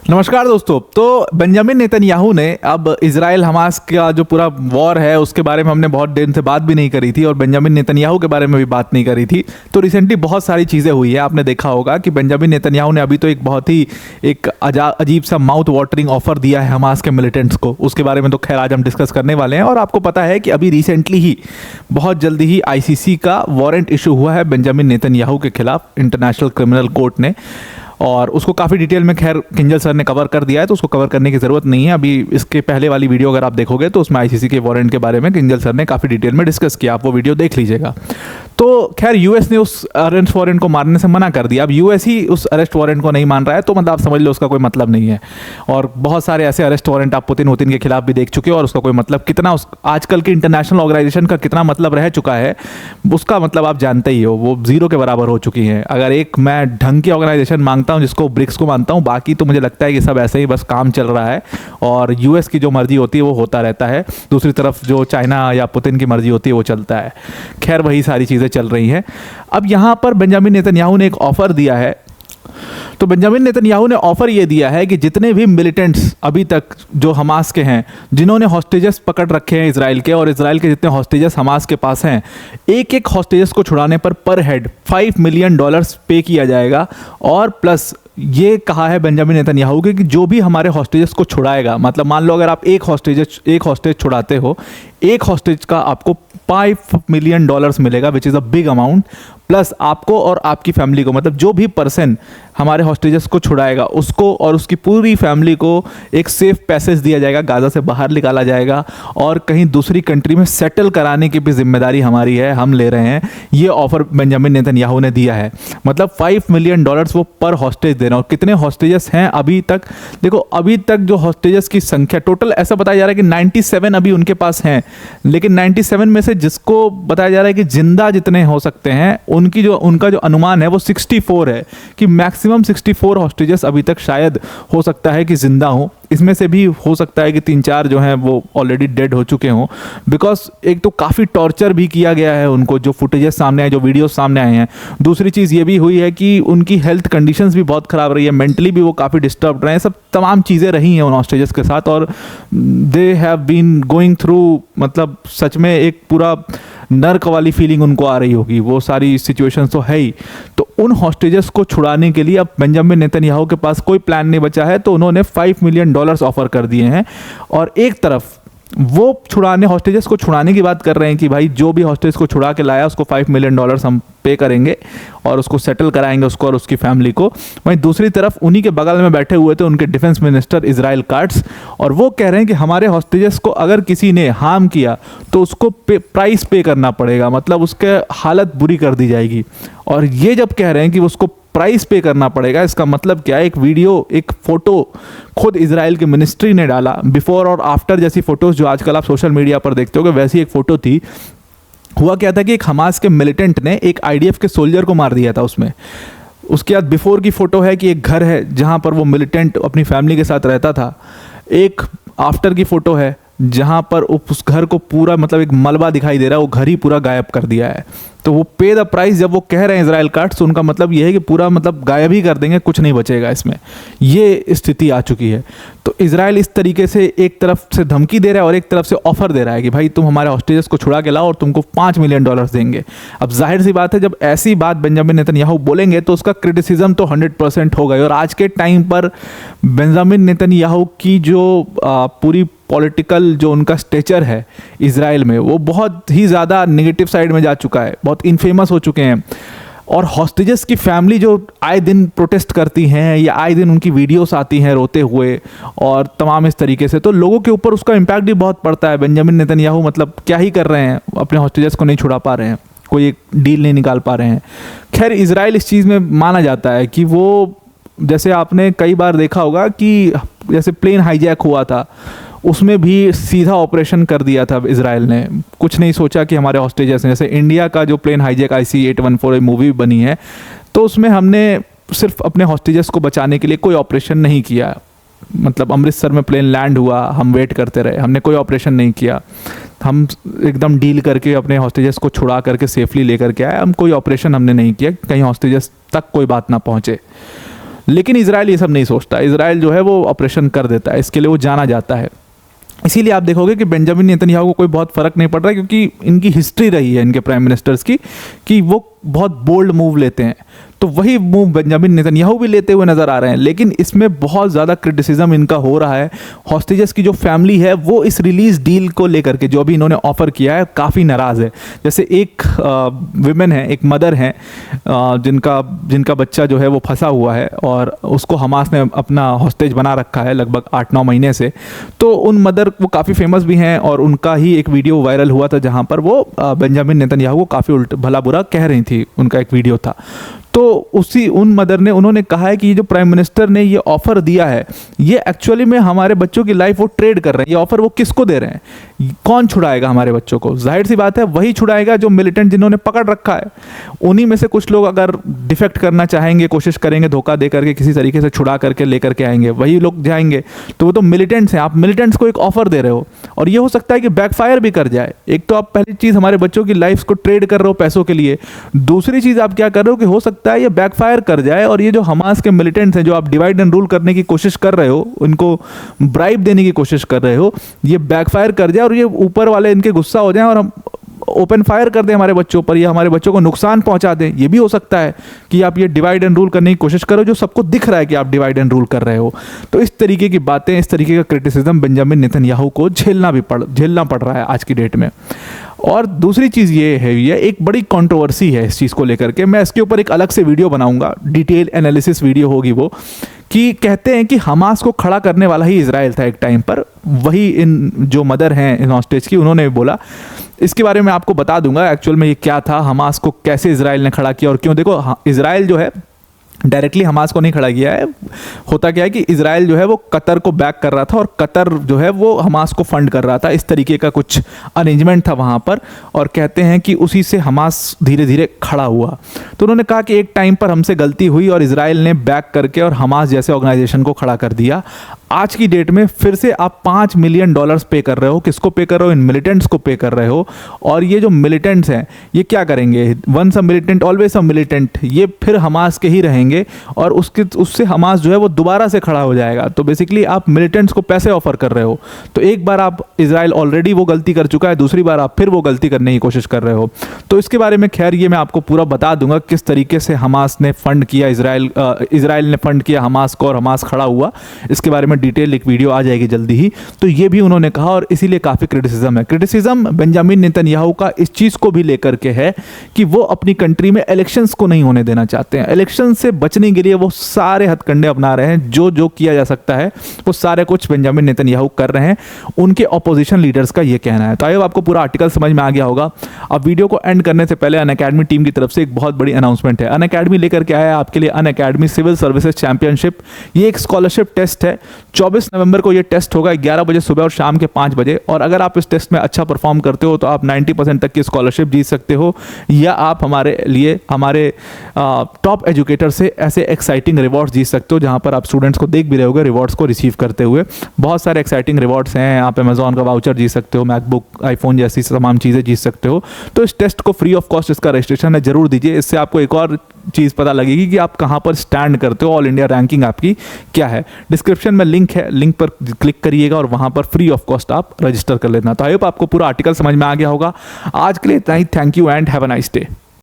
नमस्कार दोस्तों। तो बेंजामिन नेतन्याहू ने अब इजराइल हमास का जो पूरा वॉर है उसके बारे में हमने बहुत दिन से बात भी नहीं करी थी और बेंजामिन नेतन्याहू के बारे में भी बात नहीं करी थी। तो रिसेंटली बहुत सारी चीज़ें हुई है। आपने देखा होगा कि बेंजामिन नेतन्याहू ने अभी तो एक बहुत ही अजीब सा माउथ वाटरिंग ऑफर दिया है हमास के मिलिटेंट्स को। उसके बारे में तो खैर आज हम डिस्कस करने वाले हैं। और आपको पता है कि अभी रिसेंटली ही बहुत जल्दी ही आईसीसी का वारंट इशू हुआ है बेंजामिन नेतन्याहू के खिलाफ इंटरनेशनल क्रिमिनल कोर्ट ने, और उसको काफ़ी डिटेल में खैर किंजल सर ने कवर कर दिया है, तो उसको कवर करने की ज़रूरत नहीं है। अभी इसके पहले वाली वीडियो अगर आप देखोगे तो उसमें आईसीसी के वारंट के बारे में किंजल सर ने काफ़ी डिटेल में डिस्कस किया, आप वो वीडियो देख लीजिएगा। तो खैर यूएस ने उस अरेस्ट वारंट को मारने से मना कर दिया। अब यूएस ही उस अरेस्ट वारंट को नहीं मान रहा है तो मतलब आप समझ लो उसका कोई मतलब नहीं है। और बहुत सारे ऐसे अरेस्ट वारंट आप पुतिन के खिलाफ भी देख चुके हो और उसका कोई मतलब कितना आजकल की इंटरनेशनल ऑर्गेनाइजेशन का कितना मतलब रह चुका है उसका मतलब आप जानते ही हो, वो जीरो के बराबर हो चुकी है। अगर एक मैं ढंग की ऑर्गेनाइजेशन मांगता हूँ जिसको ब्रिक्स को मानता हूँ, बाकी तो मुझे लगता है कि सब ऐसे ही बस काम चल रहा है और यूएस की जो मर्जी होती है वो होता रहता है, दूसरी तरफ जो चाइना या पुतिन की मर्जी होती है वो चलता है। खैर वही सारी चीज़ें चल रही हैं। अब यहाँ पर बेंजामिन नेतन्याहू ने एक ऑफर दिया है। तो बेंजामिन नेतन्याहू ने ऑफर ये दिया है कि जितने भी मिलिटेंट्स अभी तक जो हमास के हैं, जिन्होंने हॉस्टेजेस पकड़ रखे हैं इजराइल के, और इजराइल के जितने हॉस्टेजेस हमास के पास हैं, एक एक हॉस्टेजेस को छुड़ाने पर हेड $5 मिलियन पे किया जाएगा। और प्लस ये कहा है बेंजामिन नेतन्याहू कि जो भी हमारे हॉस्टेजेस को छुड़ाएगा, मतलब मान लो अगर आप एक हॉस्टेज छुड़ाते हो, एक हॉस्टेज का आपको $5 मिलियन मिलेगा, which is a big amount. Plus आपको और आपकी फैमिली को, मतलब जो भी पर्सन हमारे हॉस्टेजेस को छुड़ाएगा उसको और उसकी पूरी फैमिली को एक सेफ पैसेज दिया जाएगा, गाजा से बाहर निकाला जाएगा और कहीं दूसरी कंट्री में सेटल कराने की भी जिम्मेदारी हमारी है, हम ले रहे हैं। ये ऑफर बेंजामिन नेतन्याहू ने दिया है। मतलब $5 मिलियन वो पर हॉस्टेज दे रहे हैं। और कितने हॉस्टेजेस हैं अभी तक? देखो अभी तक जो हॉस्टेजेस की संख्या टोटल ऐसा बताया जा रहा है कि 97 अभी उनके पास हैं, लेकिन 97 में से जिसको बताया जा रहा है कि जिंदा जितने हो सकते हैं उनका जो अनुमान है वो 64 है, कि मैक्सिमम 64 हॉस्टेजेस अभी तक शायद हो सकता है कि जिंदा हो। इसमें से भी हो सकता है कि 3-4 जो हैं वो ऑलरेडी डेड हो चुके हों, बिकॉज एक तो काफ़ी टॉर्चर भी किया गया है उनको, जो फुटेजेस सामने आए, जो वीडियोस सामने आए हैं। दूसरी चीज़ ये भी हुई है कि उनकी हेल्थ कंडीशंस भी बहुत ख़राब रही है, मेंटली भी वो काफ़ी डिस्टर्ब रहे हैं। सब तमाम चीज़ें रही हैं उन हॉस्टेजेस के साथ और they have been going through, मतलब सच में एक पूरा नर्क वाली फीलिंग उनको आ रही होगी। वो सारी सिचुएशंस तो है ही। तो उन हॉस्टेजेस को छुड़ाने के लिए अब बेंजामिन नेतन्याहू के पास कोई प्लान नहीं बचा है, तो उन्होंने $5 मिलियन ऑफर कर दिए हैं। और एक तरफ वो हॉस्टेजेस को छुड़ाने की बात कर रहे हैं कि भाई जो भी हॉस्टेज को छुड़ा के लाया उसको $5 मिलियन हम पे करेंगे और उसको सेटल कराएंगे, उसको और उसकी फैमिली को। वहीं दूसरी तरफ उन्हीं के बगल में बैठे हुए थे उनके डिफेंस मिनिस्टर इजराइल काट्स, और वो कह रहे हैं कि हमारे हॉस्टेजेस को अगर किसी ने हार्म किया तो उसको प्राइस पे करना पड़ेगा, मतलब उसके हालत बुरी कर दी जाएगी। और ये जब कह रहे हैं कि उसको प्राइस पे करना पड़ेगा, इसका मतलब क्या है? एक वीडियो, एक फोटो खुद इजराइल के मिनिस्ट्री ने डाला, बिफोर और आफ्टर जैसी फोटोज जो आजकल आप सोशल मीडिया पर देखते हो, वैसी एक फोटो थी। हुआ क्या था कि एक हमास के मिलिटेंट ने एक आईडीएफ के सोल्जर को मार दिया था उसमें। उसके बाद बिफोर की फोटो है कि एक घर है जहां पर वो मिलिटेंट अपनी फैमिली के साथ रहता था। एक आफ्टर की फोटो है जहां पर उस घर को पूरा, मतलब एक मलबा दिखाई दे रहा है, वो घर ही पूरा गायब कर दिया है। तो वो पे द प्राइस जब वो कह रहे हैं इजराइल काट्स, तो उनका मतलब ये है कि पूरा मतलब गायब ही कर देंगे, कुछ नहीं बचेगा इसमें। ये स्थिति आ चुकी है। तो इजराइल इस तरीके से एक तरफ से धमकी दे रहा है और एक तरफ से ऑफर दे रहा है कि भाई तुम हमारे हॉस्टेजेस को छुड़ा के लाओ और तुमको $5 मिलियन देंगे। अब जाहिर सी बात है जब ऐसी बात बेंजामिन नेतन्याहू बोलेंगे तो उसका क्रिटिसिज्म तो 100% होगा। और आज के टाइम पर बेंजामिन नेतन्याहू की जो पूरी पॉलिटिकल जो उनका स्टेचर है इजराइल में, वो बहुत ही ज़्यादा नेगेटिव साइड में जा चुका है, बहुत इनफेमस हो चुके हैं। और हॉस्टेजेस की फैमिली जो आए दिन प्रोटेस्ट करती हैं या आए दिन उनकी वीडियोस आती हैं रोते हुए और तमाम इस तरीके से, तो लोगों के ऊपर उसका इम्पैक्ट भी बहुत पड़ता है। बेंजामिन नेतन्याहू मतलब क्या ही कर रहे हैं, अपने हॉस्टेजेस को नहीं छुड़ा पा रहे हैं, कोई एक डील नहीं निकाल पा रहे हैं। खैर इजराइल इस चीज़ में माना जाता है कि वो, जैसे आपने कई बार देखा होगा कि जैसे प्लेन हाईजैक हुआ था, उसमें भी सीधा ऑपरेशन कर दिया था इजराइल ने, कुछ नहीं सोचा कि हमारे हॉस्टेजेस हैं। जैसे इंडिया का जो प्लेन हाईजैक IC-814 मूवी बनी है, तो उसमें हमने सिर्फ अपने हॉस्टेजेस को बचाने के लिए कोई ऑपरेशन नहीं किया। मतलब अमृतसर में प्लेन लैंड हुआ, हम वेट करते रहे, हमने कोई ऑपरेशन नहीं किया। हम एकदम डील करके अपने हॉस्टेजेस को छुड़ा करके सेफली लेकर के आए, हम कोई ऑपरेशन हमने नहीं किया, कहीं हॉस्टेजेस तक कोई बात ना पहुँचे। लेकिन इजराइल ये सब नहीं सोचता। इजराइल जो है वो ऑपरेशन कर देता है, इसके लिए वो जाना जाता है। इसीलिए आप देखोगे कि बेंजामिन नेतन्याहू को कोई बहुत फर्क नहीं पड़ रहा है, क्योंकि इनकी हिस्ट्री रही है इनके प्राइम मिनिस्टर्स की कि वो बहुत बोल्ड मूव लेते हैं। तो वही मूव बेंजामिन नेतन्याहू भी लेते हुए नजर आ रहे हैं, लेकिन इसमें बहुत ज़्यादा क्रिटिसिज्म इनका हो रहा है। हॉस्टेजेस की जो फैमिली है वो इस रिलीज डील को लेकर के जो अभी इन्होंने ऑफर किया है काफ़ी नाराज़ है। जैसे एक विमेन है, एक मदर है जिनका बच्चा जो है वो फंसा हुआ है और उसको हमास ने अपना हॉस्टेज बना रखा है लगभग 8-9 महीने से। तो उन मदर वो काफ़ी फेमस भी हैं और उनका ही एक वीडियो वायरल हुआ था जहाँ पर वो बेंजामिन नेतन्याहू को काफ़ी भला बुरा कह रही थी, उनका एक वीडियो था। तो उन मदर ने उन्होंने कहा है कि ये जो प्राइम मिनिस्टर ने ये ऑफर दिया है, ये एक्चुअली में हमारे बच्चों की लाइफ वो ट्रेड कर रहे हैं। ये ऑफर वो किसको दे रहे हैं? कौन छुड़ाएगा हमारे बच्चों को? जाहिर सी बात है वही छुड़ाएगा जो मिलिटेंट जिन्होंने पकड़ रखा है। उन्हीं में से कुछ लोग अगर डिफेक्ट करना चाहेंगे, कोशिश करेंगे धोखा दे करके किसी तरीके से छुड़ा करके लेकर के आएंगे, वही लोग जाएंगे। तो वो तो मिलिटेंट्स हैं। आप मिलिटेंट्स को एक ऑफर दे रहे हो और ये हो सकता है कि बैकफायर भी कर जाए। एक तो आप पहली चीज़ हमारे बच्चों की लाइफ को ट्रेड कर रहे हो पैसों के लिए, दूसरी चीज़ आप क्या कर रहे हो कि हो सकता है ये बैकफायर कर जाए और ये जो हमास के मिलिटेंट्स हैं जो आप डिवाइड एंड रूल करने की कोशिश कर रहे हो, उनको ब्राइब देने की कोशिश कर रहे हो, ये बैकफायर कर जाए और ये ऊपर वाले इनके गुस्सा हो जाए और हम ओपन फायर कर दें हमारे बच्चों पर, या हमारे बच्चों को नुकसान पहुंचा दें। ये भी हो सकता है कि आप ये डिवाइड एंड रूल करने की कोशिश करो जो सबको दिख रहा है कि आप डिवाइड एंड रूल कर रहे हो। तो इस तरीके की बातें, इस तरीके का क्रिटिसिज्म बेंजामिन नेतन्याहू को झेलना पड़ रहा है आज की डेट में। और दूसरी चीज़ ये है, ये एक बड़ी कंट्रोवर्सी है इस चीज़ को लेकर के। मैं इसके ऊपर एक अलग से वीडियो बनाऊंगा, डिटेल एनालिसिस वीडियो होगी वो, कि कहते हैं कि हमास को खड़ा करने वाला ही इजराइल था एक टाइम पर। वही इन जो मदर हैं इन हॉस्टेज की, उन्होंने भी बोला। इसके बारे में आपको बता दूंगा एक्चुअल में ये क्या था, हमास को कैसे इजराइल ने खड़ा किया और क्यों। देखो इजराइल जो है डायरेक्टली हमास को नहीं खड़ा किया है। होता क्या है कि इजराइल जो है वो कतर को बैक कर रहा था और कतर जो है वो हमास को फंड कर रहा था। इस तरीके का कुछ अरेंजमेंट था वहाँ पर और कहते हैं कि उसी से हमास धीरे धीरे खड़ा हुआ। तो उन्होंने कहा कि एक टाइम पर हमसे गलती हुई और इजराइल ने बैक करके और हमास जैसे ऑर्गेनाइजेशन को खड़ा कर दिया। आज की डेट में फिर से आप $5 मिलियन पे कर रहे हो। किसको पे कर रहे हो? इन मिलिटेंट्स को पे कर रहे हो। और ये जो मिलिटेंट्स हैं ये क्या करेंगे? Once a militant always a militant, ये फिर हमास के ही रहेंगे और उससे हमास जो है वो दोबारा से खड़ा हो जाएगा। तो बेसिकली आप मिलिटेंट्स को पैसे ऑफर कर रहे हो। तो एक बार आप इजराइल ऑलरेडी वो गलती कर चुका है, दूसरी बार आप फिर वो गलती करने की कोशिश कर रहे हो। तो इसके बारे में खैर ये मैं आपको पूरा बता दूंगा किस तरीके से हमास ने फंड किया, इजराइल ने फंड किया हमास को और हमास खड़ा हुआ। इसके बारे में डिटेल एक वीडियो आ जाएगी जल्दी ही। तो ये भी उन्होंने कहा और इसीलिए काफ़ी क्रिटिसिज्म है। क्रिटिसिज्म बेंजामिन नेतन्याहू का इस चीज़ को भी लेकर के है कि वो अपनी कंट्री में इलेक्शंस को नहीं होने देना चाहते हैं। इलेक्शन से बचने के लिए वो सारे हथकंडे अपना रहे हैं। जो किया जा सकता है वो सारे कुछ बेंजामिन नेतन्याहू कर रहे हैं, उनके ऑपोजिशन लीडर्स का ये कहना है। तो आई होप आपको पूरा आर्टिकल समझ में आ गया होगा। अब वीडियो को एंड करने से पहले अनअकैडमी टीम की तरफ से एक बहुत बड़ी अनाउंसमेंट है। अनअकैडमी लेकर के आया है आपके लिए अनअकैडमी सिविल सर्विसेज चैंपियनशिप। ये एक स्कॉलरशिप टेस्ट है। 24 नवंबर को ये टेस्ट होगा 11 बजे सुबह और शाम के 5 बजे। और अगर आप इस टेस्ट में अच्छा परफॉर्म करते हो तो आप 90% तक की स्कॉलरशिप जीत सकते हो, या आप हमारे टॉप एजुकेटर से ऐसे एक्साइटिंग रिवॉर्ड्स जीत सकते हो जहां पर आप स्टूडेंट्स को देख भी रहे होगे रिवॉर्ड्स को रिसीव करते हुए। बहुत सारे एक्साइटिंग रिवॉर्ड्स हैं। आप अमेजॉन का वाउचर जीत सकते हो, मैकबुक, आईफोन जैसी तमाम चीज़ें जीत सकते हो। तो इस टेस्ट को फ्री ऑफ कॉस्ट इसका रजिस्ट्रेशन है, जरूर दीजिए। इससे आपको एक और चीज़ पता लगेगी कि आप कहाँ पर स्टैंड करते हो, ऑल इंडिया रैंकिंग आपकी क्या है। डिस्क्रिप्शन में लिंक है, लिंक पर क्लिक करिएगा और वहाँ पर फ्री ऑफ कॉस्ट आप रजिस्टर कर लेना। तो आई होप आपको पूरा आर्टिकल समझ में आ गया होगा। आज के लिए इतना ही। Thank you and have a nice day.